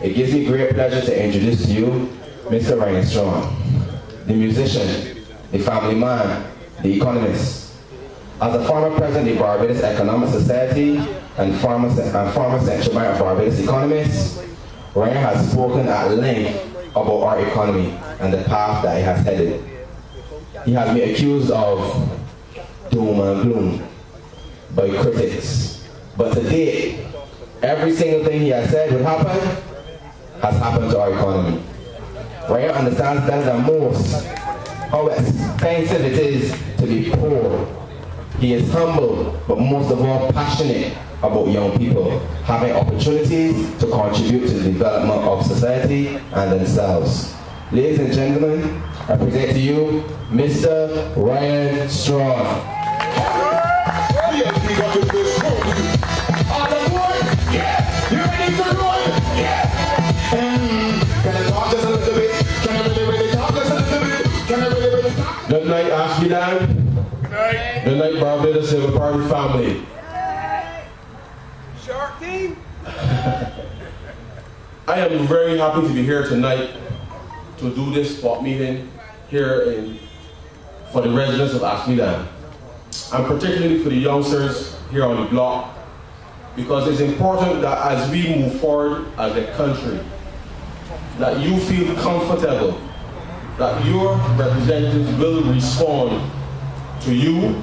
It gives me great pleasure to introduce to you Mr. Ryan Straughn, the musician, the family man, the economist. As the former president of the Barbados Economic Society and former central bank of Barbados economist, Ryan has spoken at length about our economy and the path that it has headed. He has been accused of doom and gloom by critics, but to date, every single thing he has said would happen has happened to our economy. Ryan understands better than most how expensive it is to be poor. He is humble, but most of all passionate about young people having opportunities to contribute to the development of society and themselves. Ladies and gentlemen, I present to you Mr. Ryan Straughn. You ready to run? Yeah! Can I talk just a little bit? Can I really talk just a little bit? Can I really talk? Good night, Ashby. Good night. Good night, Barbados Civil Party family. Shark team? I am very happy to be here tonight to do this spot meeting here for the residents of Ashby, and particularly for the youngsters here on the block, because it's important that as we move forward as a country, that you feel comfortable, that your representatives will respond to you,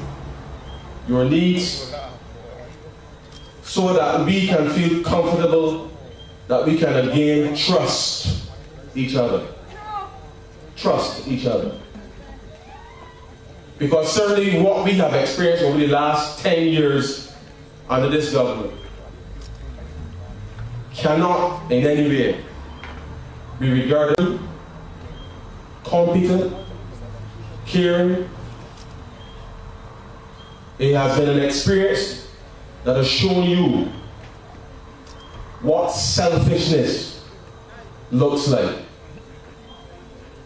your needs, so that we can feel comfortable, that we can again trust each other. Trust each other. Because certainly what we have experienced over the last 10 years under this government cannot in any way be regarded competent, caring. It has been an experience that has shown you what selfishness looks like.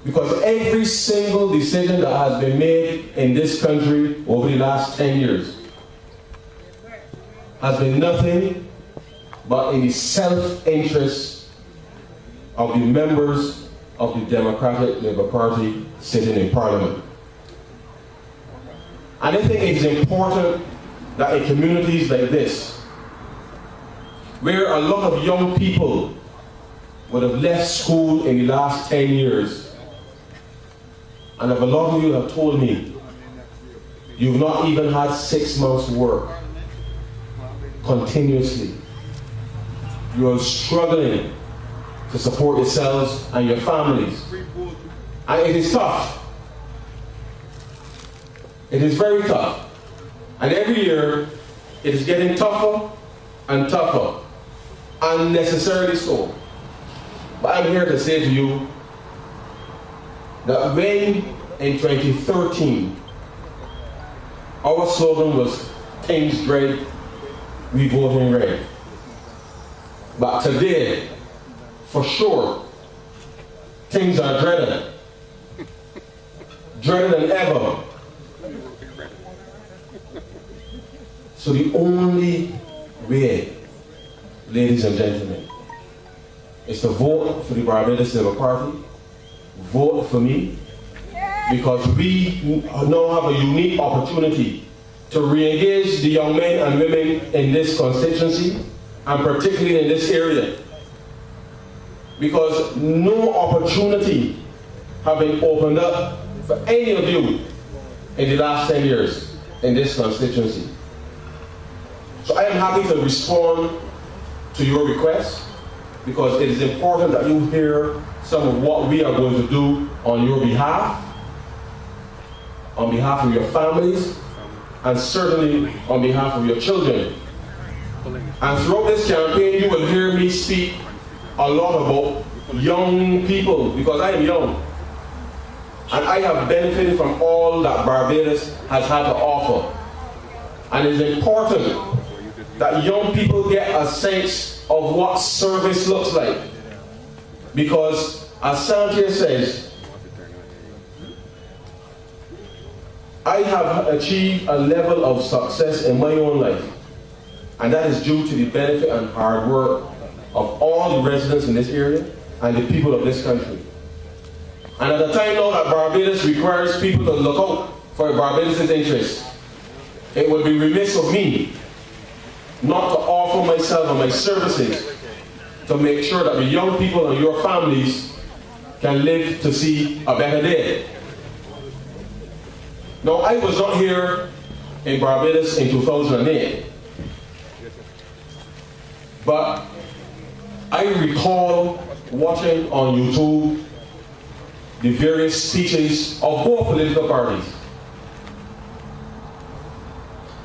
Because every single decision that has been made in this country over the last 10 years has been nothing but in the self-interest of the members of the Democratic Labour Party sitting in Parliament. And I think it's important that in communities like this, where a lot of young people would have left school in the last 10 years, and if a lot of you have told me you've not even had 6 months work continuously, you are struggling to support yourselves and your families. And it is tough. It is very tough. And every year, it is getting tougher and tougher. Unnecessarily so. But I'm here to say to you that when in 2013, our slogan was "Things great, we vote in red." But today, for sure, things are dreaded. Dreaded than ever. So the only way, ladies and gentlemen, is to vote for the Barbados Labour Party. Vote for me, because we now have a unique opportunity to re-engage the young men and women in this constituency, and particularly in this area, because no opportunity have been opened up for any of you in the last 10 years in this constituency. So I am happy to respond to your request, because it is important that you hear some of what we are going to do on your behalf, on behalf of your families, and certainly on behalf of your children. And throughout this campaign, you will hear me speak a lot about young people, because I am young. And I have benefited from all that Barbados has had to offer. And it is important that young people get a sense of what service looks like. Because, as Santia says, I have achieved a level of success in my own life, and that is due to the benefit and hard work of all the residents in this area and the people of this country. And at the time now that Barbados requires people to look out for Barbados' interests, it would be remiss of me not to offer myself and my services to make sure that the young people and your families can live to see a better day. Now, I was not here in Barbados in 2008, but I recall watching on YouTube the various speeches of both political parties.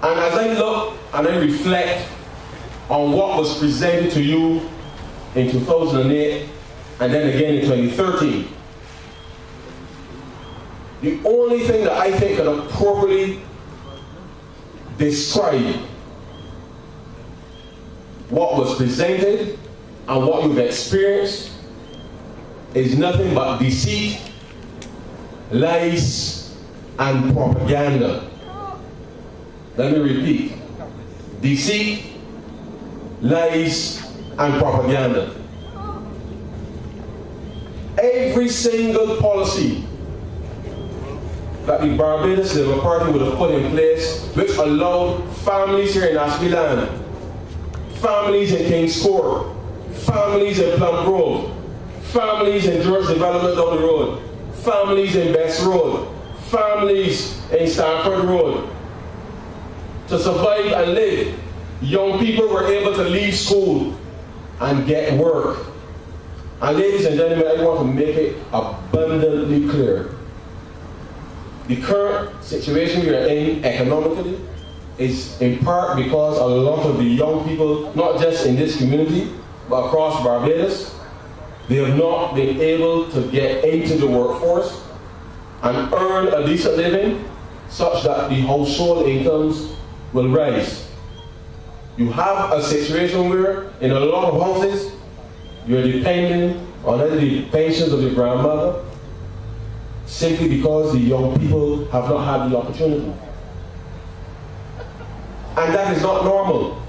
And as I look and I reflect on what was presented to you in 2008 and then again in 2013, the only thing that I think can appropriately describe what was presented and what you've experienced is nothing but deceit, lies, and propaganda. Let me repeat. Deceit, lies, and propaganda. Every single policy that the Barbados Labour Party would have put in place, which allowed families here in Ashby land, families in Kings Court, families in Plum Grove, families in George Development down the road, families in Best Road, families in Stanford Road, to survive and live. Young people were able to leave school and get work. And ladies and gentlemen, I want to make it abundantly clear. The current situation we are in economically is in part because a lot of the young people, not just in this community, but across Barbados, they have not been able to get into the workforce and earn a decent living such that the household incomes will rise. You have a situation where in a lot of houses, you're depending on either the pensions of your grandmother simply because the young people have not had the opportunity. And that is not normal.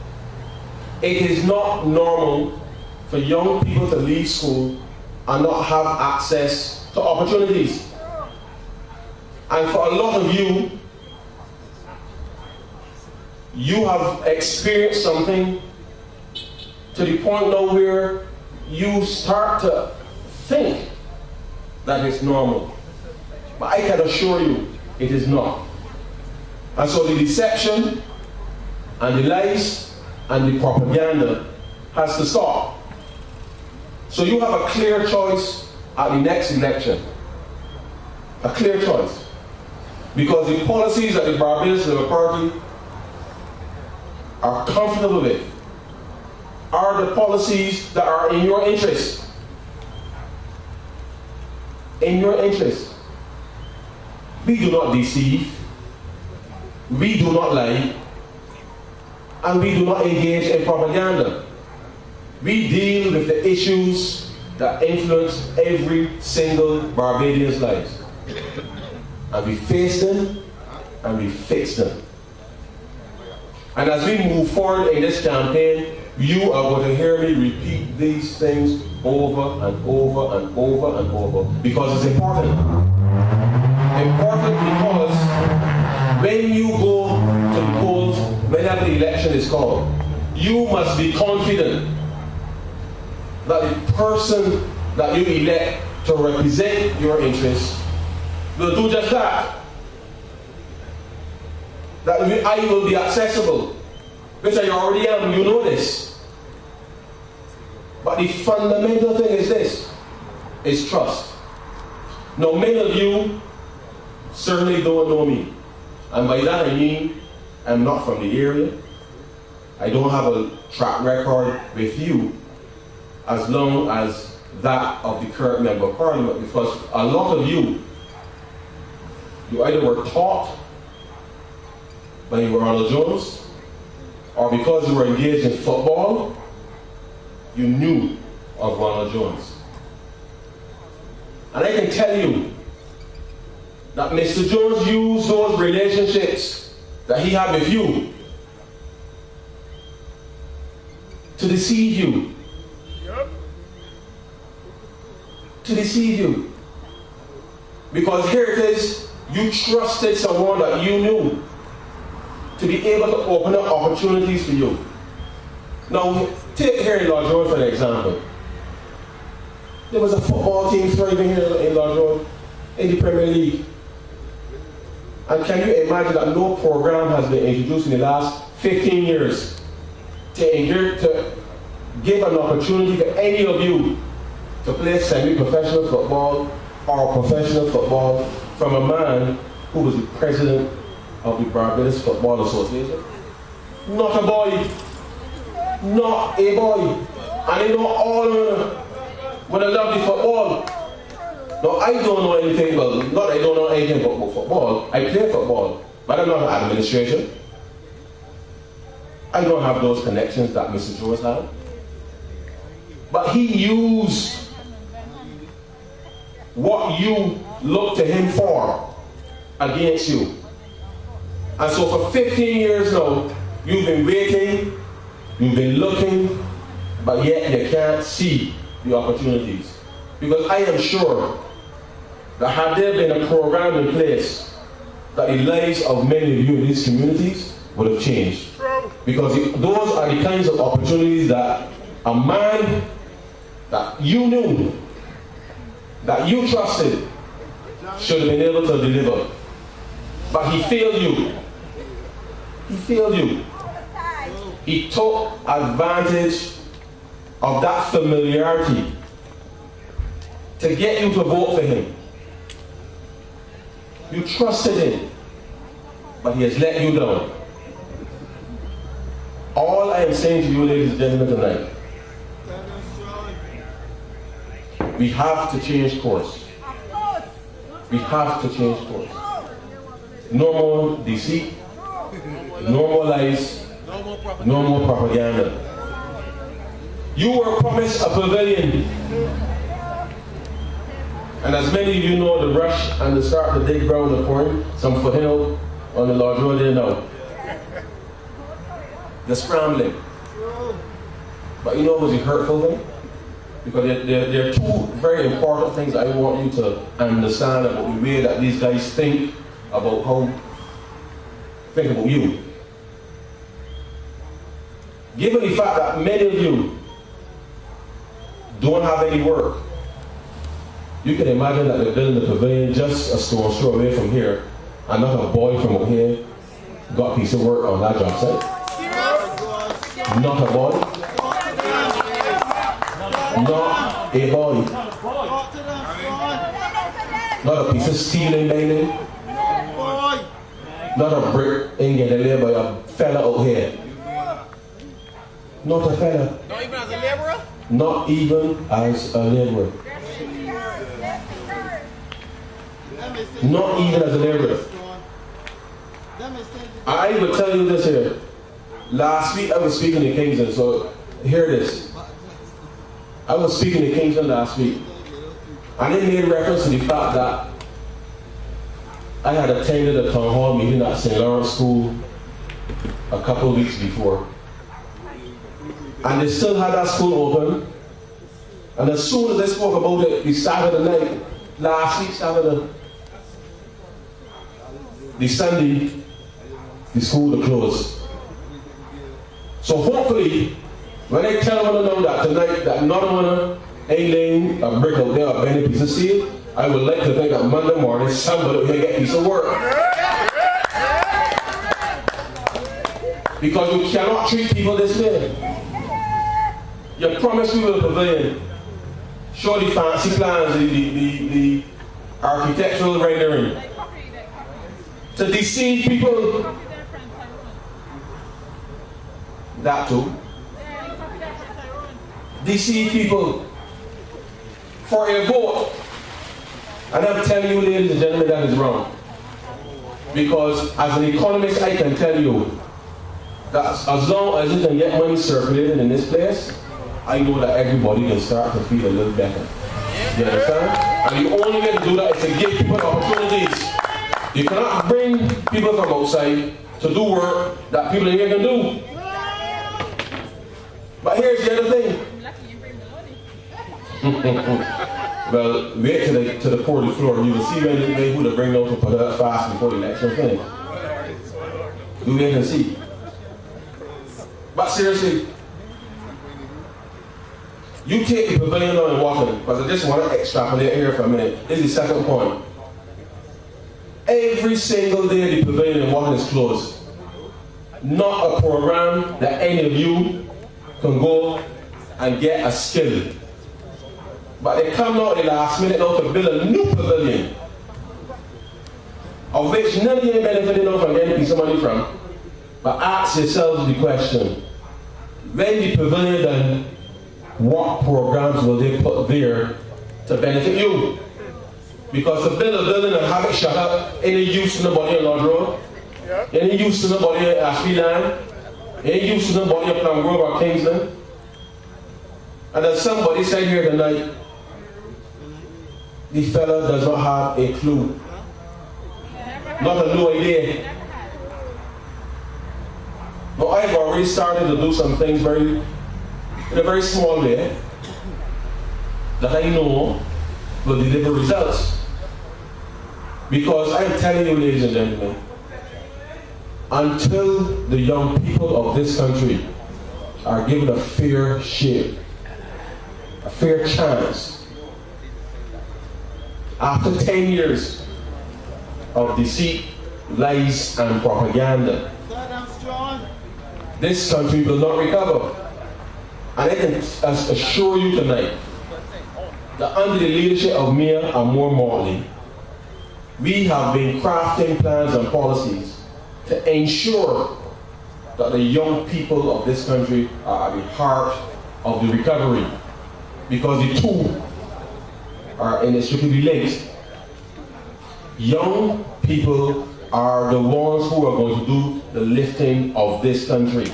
It is not normal for young people to leave school and not have access to opportunities. And for a lot of you, you have experienced something to the point now where you start to think that it's normal. But I can assure you, it is not. And so the deception and the lies and the propaganda has to stop. So you have a clear choice at the next election. A clear choice. Because the policies that the Barbados Labour Party are comfortable with are the policies that are in your interest. In your interest. We do not deceive, we do not lie, and we do not engage in propaganda. We deal with the issues that influence every single Barbadian's lives. And we face them, and we fix them. And as we move forward in this campaign, you are going to hear me repeat these things over and over and over and over, because it's important. Important because when you go to the polls, whenever the election is called, you must be confident that the person that you elect to represent your interests will do just that. That I will be accessible, which I already am, you know this. But the fundamental thing is this, is trust. Now many of you certainly don't know me. And by that I mean, I'm not from the area. I don't have a track record with you as long as that of the current Member of Parliament, because a lot of you either were taught by Ronald Jones, or because you were engaged in football, you knew of Ronald Jones. And I can tell you that Mr. Jones used those relationships that he had with you to deceive you, to deceive you. Because here it is, you trusted someone that you knew to be able to open up opportunities for you. Now, take here in Lodge Road for an example. There was a football team thriving here in Lodge Road in the Premier League. And can you imagine that no program has been introduced in the last 15 years to give an opportunity for any of you to play semi-professional football or professional football from a man who was the president of the Barbados Football Association? Not a boy. Not a boy. And they know all of them when I love the football. Now, I don't know anything, well, not that I don't know anything about football. I play football, but I'm not an administration. I don't have those connections that Mr. Jones had. But he used what you look to him for against you. And so for 15 years now, you've been waiting, you've been looking, but yet you can't see the opportunities. Because I am sure that had there been a program in place, that the lives of many of you in these communities would have changed. Because those are the kinds of opportunities that a man that you knew, that you trusted, should have been able to deliver. But he failed you. He failed you. He took advantage of that familiarity to get you to vote for him. You trusted him, but he has let you down. All I am saying to you, ladies and gentlemen, tonight, we have to change course. We have to change course. No more deceit, no more lies, no more propaganda. You were promised a pavilion. And as many of you know, the rush and the start to dig ground the corn, some foothill on the Lodge Road there now. The scrambling. But you know what was the hurtful thing? Because there are two very important things I want you to understand about the way that these guys think about you. Given the fact that many of you don't have any work, you can imagine that they're building the pavilion just a stone's throw away from here, and not a boy from up here got a piece of work on that job site. Not a boy. Not a boy. Not a piece of steel in bending. Not a brick in getting there by a fella out here. Not a fella. Not even as a laborer? Not even as a laborer. Not even as a laborer. I will tell you this here. Last week I was speaking in Kingston, so hear this. I was speaking in Kingston last week, and it made reference to the fact that I had attended a town hall meeting at St. Lawrence School a couple of weeks before. And they still had that school open. And as soon as I spoke about it, we started the night, last week, the Sunday, the school to close. So hopefully, when I tell one another that tonight, that not one ain't laying a brick out there or bending a piece of steel, I would like to think that Monday morning somebody will get a piece of work. Because you cannot treat people this way. You promised people a pavilion. Show the fancy plans, the architectural rendering. To deceive people. That too. Deceive people for a vote. And I'm telling you, ladies and gentlemen, that is wrong. Because as an economist, I can tell you that as long as you can get money circulating in this place, I know that everybody can start to feel a little better. You understand? And the only way to do that is to give people opportunities. You cannot bring people from outside to do work that people in here can do. But here's the other thing. Well, wait till the pour the floor. You will see when they would have bring out to put it up fast before the election finish. You wait and see. But seriously, you take the pavilion on and water, because I just want to extrapolate here for a minute. This is the second point. Every single day the pavilion in water is closed. Not a program that any of you can go and get a skill. But they come out at the last minute now to build a new pavilion, of which none of you are benefiting from getting a piece of money from. But ask yourselves the question, when the pavilion done, what programs will they put there to benefit you? Because to build a building and have it shut up, any use to nobody on Lord Road, any use to nobody at Ashby land, any use to nobody at Plum Grove or Kingsland. And as somebody said here tonight, the fella does not have a clue. Not a no idea. But I've already started to do some things in a very small way that I know will deliver results. Because I'm telling you, ladies and gentlemen, until the young people of this country are given a fair share, a fair chance, after 10 years of deceit, lies, and propaganda, this country will not recover. And I can assure you tonight that under the leadership of Mayor Amor Morley, we have been crafting plans and policies to ensure that the young people of this country are at the heart of the recovery, because the two are inextricably linked. Young people are the ones who are going to do the lifting of this country.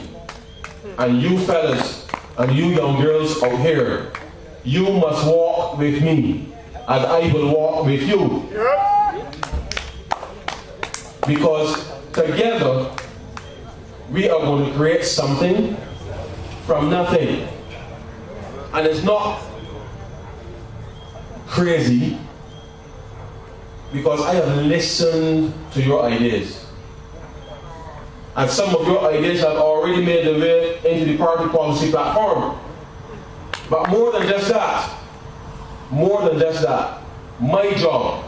And you fellas and you young girls out here, you must walk with me as I will walk with you. Because together we are going to create something from nothing. And it's not crazy, because I have listened to your ideas. And some of your ideas have already made their way into the party policy platform. But more than just that, my job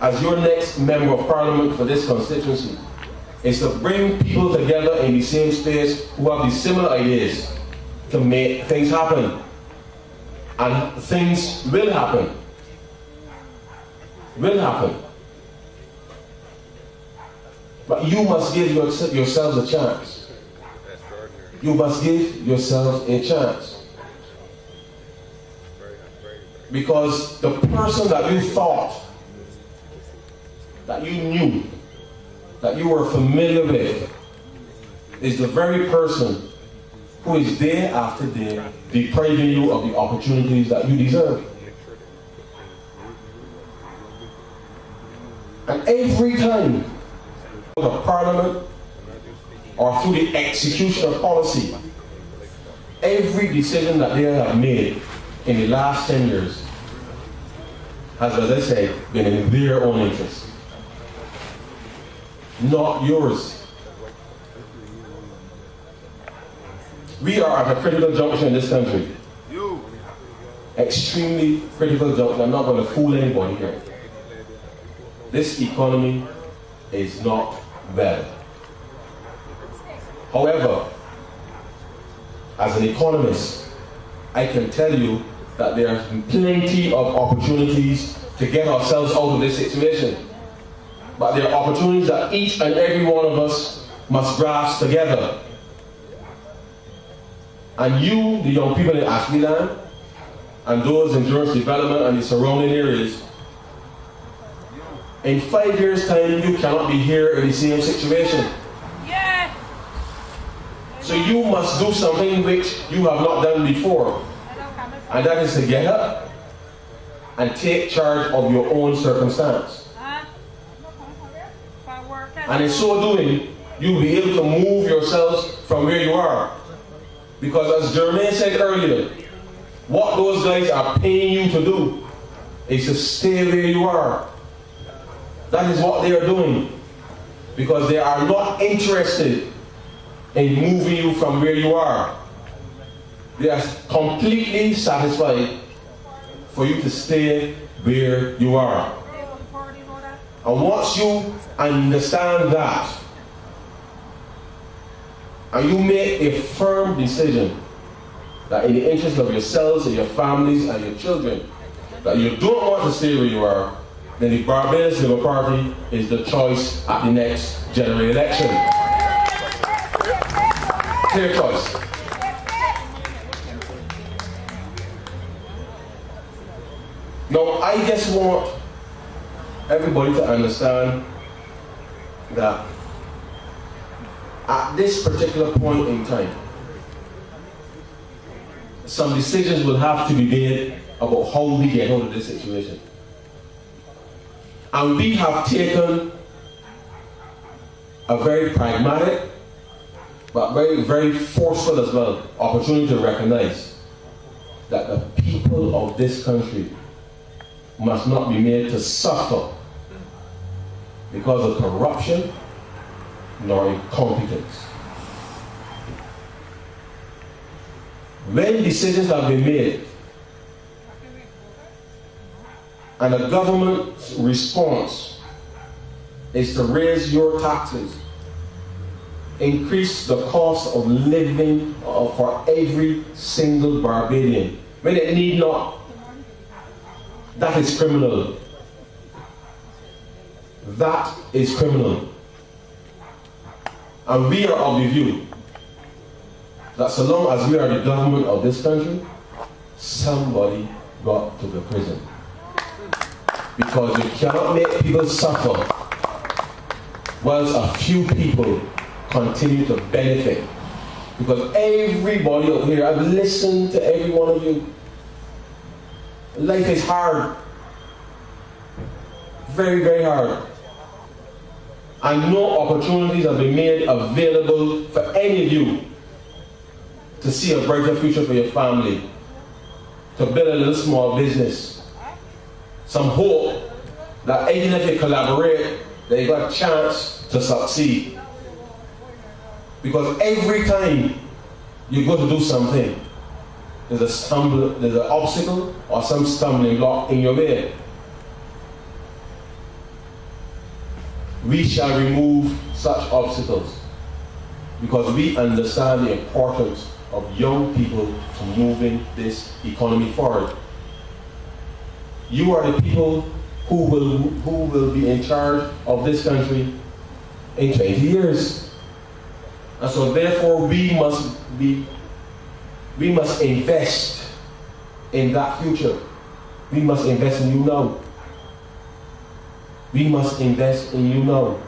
as your next member of parliament for this constituency is to bring people together in the same space who have the similar ideas to make things happen. And things will happen. Will happen. But you must give yourselves a chance. You must give yourselves a chance. Because the person that you thought, that you knew, that you were familiar with, is the very person who is day after day depriving you of the opportunities that you deserve. And every time, the parliament or through the execution of policy, every decision that they have made in the last 10 years has, as I said, been in their own interest, not yours. We are at a critical junction in this country. Extremely critical junction. I'm not going to fool anybody here. This economy is not well. However, as an economist, I can tell you that there are plenty of opportunities to get ourselves out of this situation. But there are opportunities that each and every one of us must grasp together. And you, the young people in Ashby land, and those in Durance Development and the surrounding areas, in 5 years' time, you cannot be here in the same situation. Yeah. So you must do something which you have not done before. And that is to get up and take charge of your own circumstance. And in so doing, you'll be able to move yourselves from where you are. Because as Jermaine said earlier, what those guys are paying you to do is to stay where you are. That is what they are doing. Because they are not interested in moving you from where you are. They are completely satisfied for you to stay where you are. And once you understand that, and you make a firm decision that in the interest of yourselves and your families and your children, that you don't want to stay where you are, then the Barbados Labour Party is the choice at the next general election. Clear choice. Now, I just want everybody to understand that at this particular point in time, some decisions will have to be made about how we get out of this situation. And we have taken a very pragmatic, but very, very forceful as well, opportunity to recognize that the people of this country must not be made to suffer because of corruption nor incompetence. When decisions have been made and the government's response is to raise your taxes, increase the cost of living for every single Barbadian, when it need not, that is criminal. That is criminal. And we are of the view that so long as we are the government of this country, somebody got to the prison. Because you cannot make people suffer whilst a few people continue to benefit. Because everybody up here, I've listened to every one of you. Life is hard. Very, very hard. And no opportunities have been made available for any of you to see a brighter future for your family, to build a little small business. Some hope that even if you collaborate, that you got a chance to succeed. Because every time you go to do something, there's an obstacle or some stumbling block in your way. We shall remove such obstacles because we understand the importance of young people to moving this economy forward. You are the people who will be in charge of this country in 20 years. And so therefore we must invest in that future. We must invest in you now. We must invest in you now.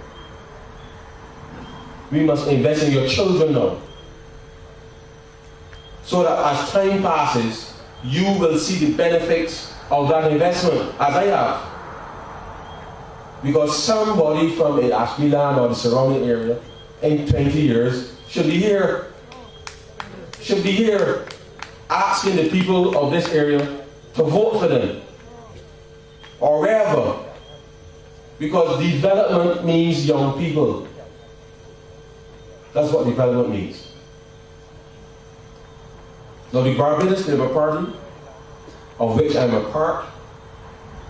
We must invest in your children now. So that as time passes, you will see the benefits of that investment, as I have. Because somebody from Ashby land or the surrounding area in 20 years should be here. Should be here asking the people of this area to vote for them. Or wherever. Because development means young people. That's what development means. Now the Barbados Labour Party, of which I'm a part,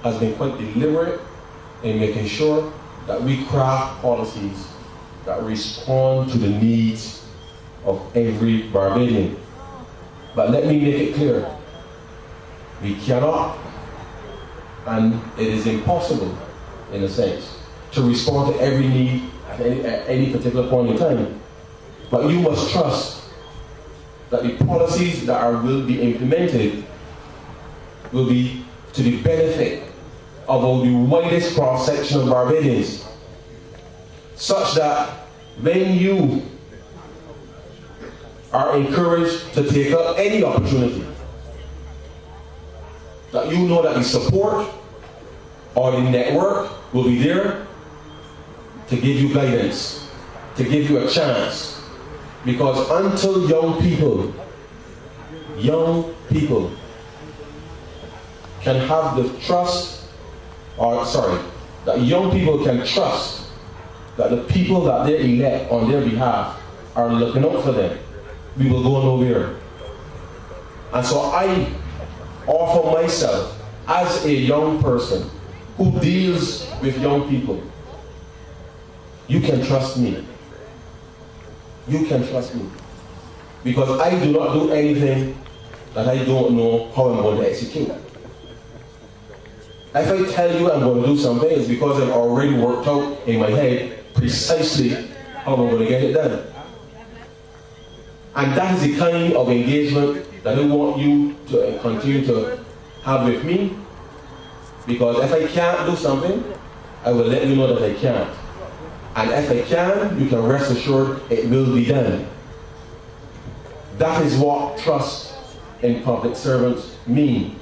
has been quite deliberate in making sure that we craft policies that respond to the needs of every Barbadian. But let me make it clear, we cannot, and it is impossible, in a sense, to respond to every need at any particular point in time. But you must trust that the policies that will be implemented will be to the benefit of the widest cross-section of Barbadians, such that when you are encouraged to take up any opportunity, that you know that the support or the network will be there to give you guidance, to give you a chance. Because until young people can have the trust, that young people can trust that the people that they elect on their behalf are looking out for them, we will go nowhere. And so I offer myself as a young person who deals with young people. You can trust me. You can trust me. Because I do not do anything that I don't know how I'm going to execute. If I tell you I'm going to do something, it's because I've already worked out in my head precisely how I'm going to get it done. And that is the kind of engagement that I want you to continue to have with me. Because if I can't do something, I will let you know that I can't. And if I can, you can rest assured it will be done. That is what trust in public servants mean.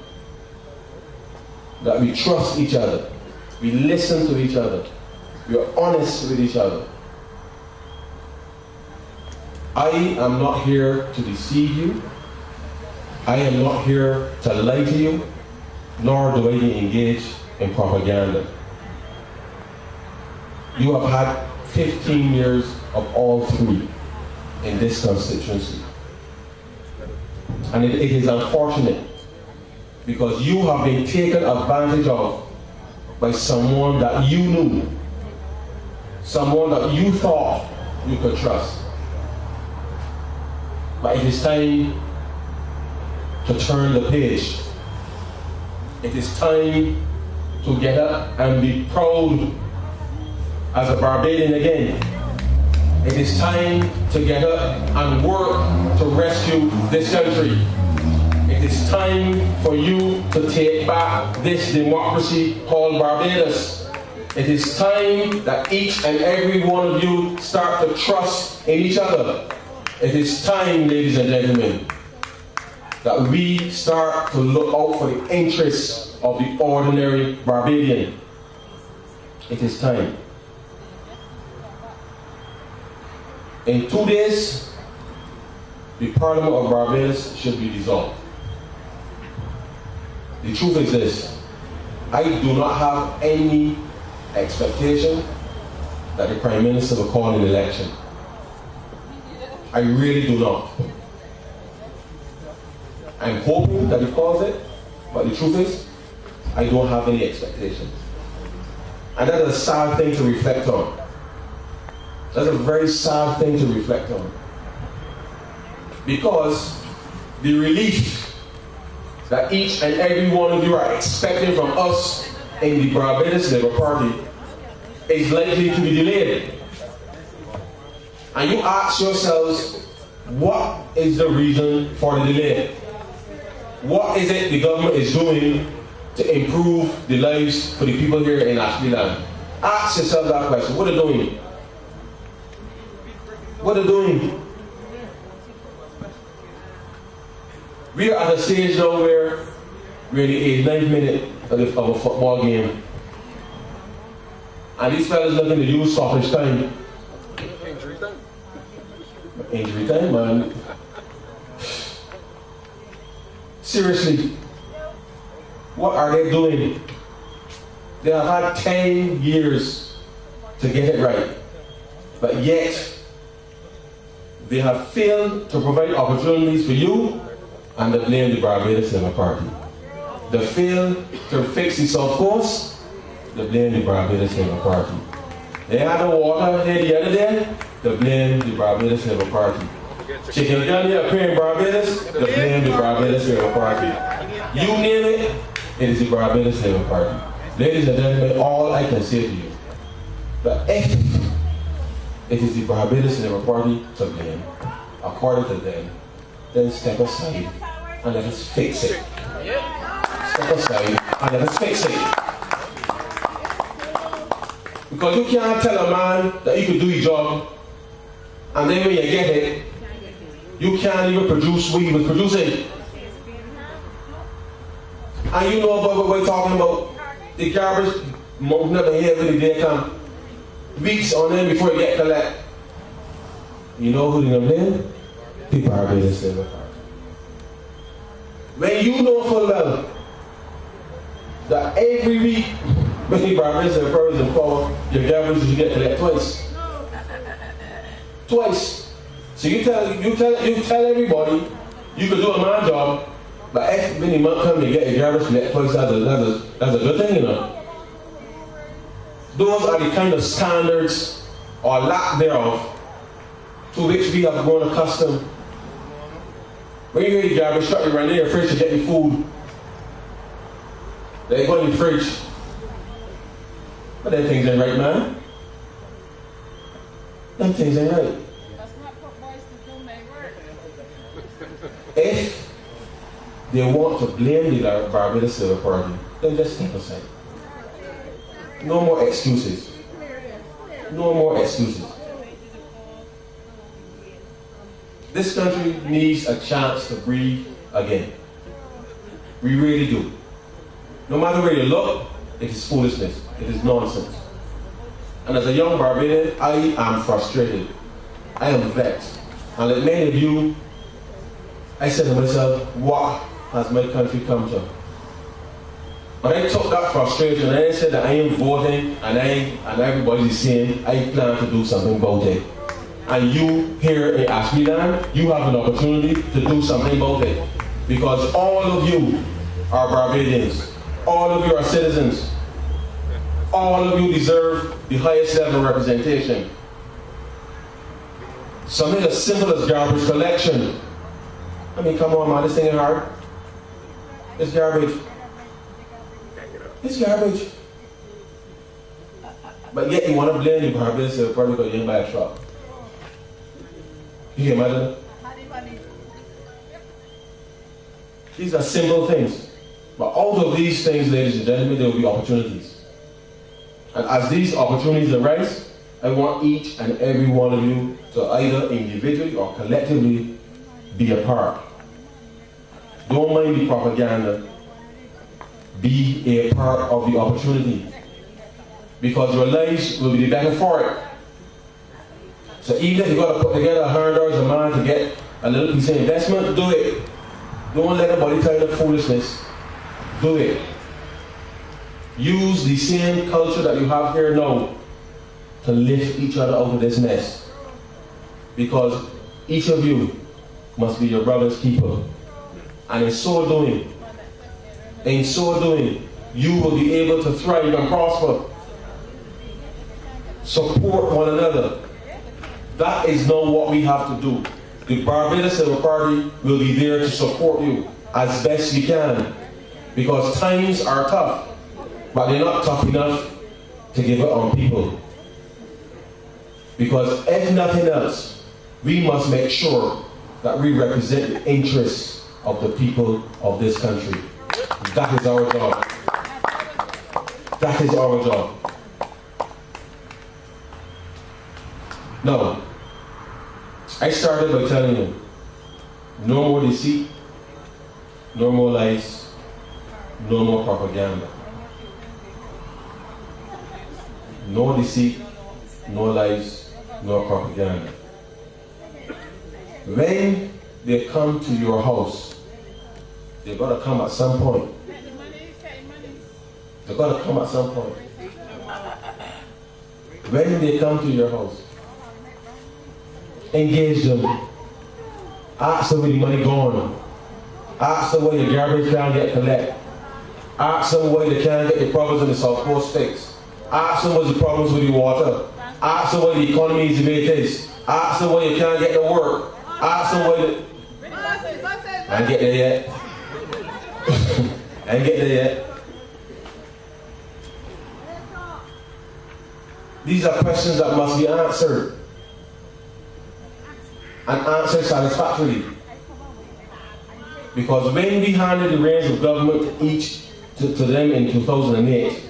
That we trust each other. We listen to each other. We are honest with each other. I am not here to deceive you. I am not here to lie to you, nor do I engage in propaganda. You have had 15 years of all three in this constituency. And it is unfortunate because you have been taken advantage of by someone that you knew, someone that you thought you could trust. But it is time to turn the page. It is time to get up and be proud as a Barbadian again. It is time to get up and work to rescue this country. It is time for you to take back this democracy called Barbados. It is time that each and every one of you start to trust in each other. It is time, ladies and gentlemen, that we start to look out for the interests of the ordinary Barbadian. It is time. In 2 days, the Parliament of Barbados should be dissolved. The truth is this: I do not have any expectation that the Prime Minister will call an election. I really do not. I'm hoping that he calls it, but the truth is, I don't have any expectations. And that is a sad thing to reflect on. That's a very sad thing to reflect on. Because the relief that each and every one of you are expecting from us in the Barbados Labour Party is likely to be delayed. And you ask yourselves, what is the reason for the delay? What is it the government is doing to improve the lives for the people here in Ashby land? Ask yourself that question. What are they doing? What are they doing? We are at a stage now where we're in the 89th minute of a football game. And these fellas looking to use stoppage time. Injury time? Injury time, man. Seriously, what are they doing? They have had 10 years to get it right. But yet, they have failed to provide opportunities for you, and they blame the Barbados Labour Party. They failed to fix the South Coast, they blame the Barbados Labour Party. They had no water here the other day, they blame the Barbados Labour Party. Chicken gun here appearing in Barbados, they blame the Barbados Labour Party. You name it, it is the Barbados Labour Party. Ladies and gentlemen, all I can say to you, that if it is the Barbados Labour Party to blame, according to them, then step aside and let us fix it. Step aside and let us fix it. Because you can't tell a man that he could do his job, and then when you get it, you can't even produce what he was producing. And you know about what we're talking about. The garbage mountain up here when the day come. Weeks on end before it get collected. You know who they're blame? The Barbados Labour Party. When you know full well that every week, when you Barbados and Pearls and power, your garbage you get collected twice. Twice. So you tell everybody you could do a man job, but if when you come and get your garbage collected twice, that's a good thing, you know. Those are the kind of standards or lack thereof to which we have grown accustomed. When you hear the garbage truck, you run in your fridge to get your food. They go in the fridge. But them things ain't right, man. Them things ain't right. That's not what boys to do may work. If they want to blame the Barbados Civil Party, then just step aside. No more excuses. No more excuses. This country needs a chance to breathe again. We really do. No matter where you look, it is foolishness. It is nonsense. And as a young Barbadian, I am frustrated. I am vexed. And like many of you, I said to myself, what has my country come to? But I took that frustration and I said that I am voting and everybody's saying I plan to do something about it. And you here in Ashby, you have an opportunity to do something about it. Because all of you are Barbadians. All of you are citizens. All of you deserve the highest level of representation. Something as simple as garbage collection. I mean, come on, man, this thing is hard. It's garbage. It's garbage. But yet you want to blame the Barbados probably because you didn't buy a truck. You can imagine it? These are simple things. But out of these things, ladies and gentlemen, there will be opportunities. And as these opportunities arise, I want each and every one of you to either individually or collectively be a part. Don't mind the propaganda. Be a part of the opportunity. Because your lives will be better for it. So even if you've got to put together $100 a month to get a little piece of investment, do it. Don't let anybody tell you the foolishness. Do it. Use the same culture that you have here now to lift each other out of this mess. Because each of you must be your brother's keeper. And in so doing, you will be able to thrive and prosper. Support one another. That is not what we have to do. The Barbados Civil Party will be there to support you as best we can. Because times are tough, but they're not tough enough to give it on people. Because if nothing else, we must make sure that we represent the interests of the people of this country. That is our job. That is our job. Now, I started by telling you, no more deceit, no more lies, no more propaganda. No deceit, no lies, no propaganda. When they come to your house, they've got to come at some point. They've got to come at some point. When they come to your house, engage them. Ask them where the money gone. Ask them where the garbage can get collected. Ask them why they can't get the problems in the South Coast fixed. Ask them what's the problems with the water. Ask them why the economy is the way it is. Ask them why you can't get the work. Ask them why the... I ain't get there yet. I ain't get there yet. These are questions that must be answered. And answered satisfactorily. Because when we handed the reins of government to them in 2008,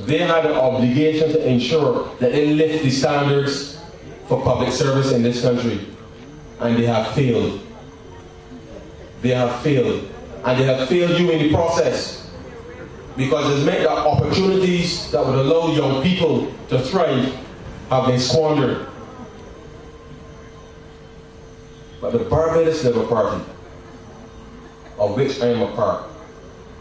they had an obligation to ensure that they lift the standards for public service in this country. And they have failed. They have failed. And they have failed you in the process. Because it's meant that opportunities that would allow young people to thrive have been squandered. But the Barbados Labour Party, of which I am a part,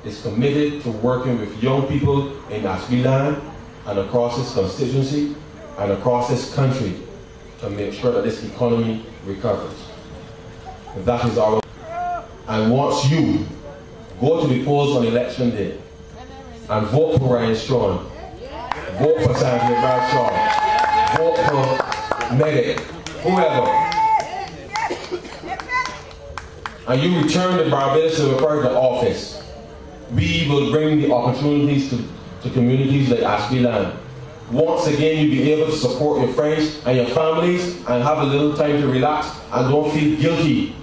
is committed to working with young people in Ashby land and across this constituency and across this country to make sure that this economy recovers. That is our. And once you go to the polls on election day and vote for Ryan Straughn, vote for Sandy Bradshaw, vote for Medic, whoever, and you return the Barbados to the office, we will bring the opportunities to communities like Ashby land. Once again, you'll be able to support your friends and your families and have a little time to relax and don't feel guilty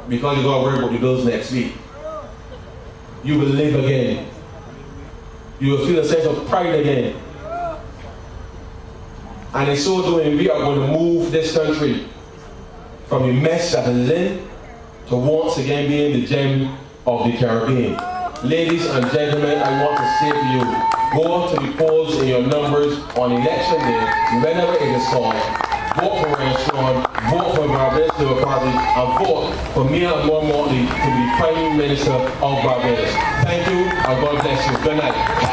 because you got to worry about the bills next week. You will live again. You will feel a sense of pride again. And in so doing, we are going to move this country from the mess that it is in to once again being the gem of the Caribbean. Ladies and gentlemen, I want to say to you, go to the polls in your numbers on election day, whenever it is called. Vote for Ryan Straughn, vote for Barbados Labour Party, and vote for me and more Mortley to be Prime Minister of Barbados. Thank you, and God bless you. Good night.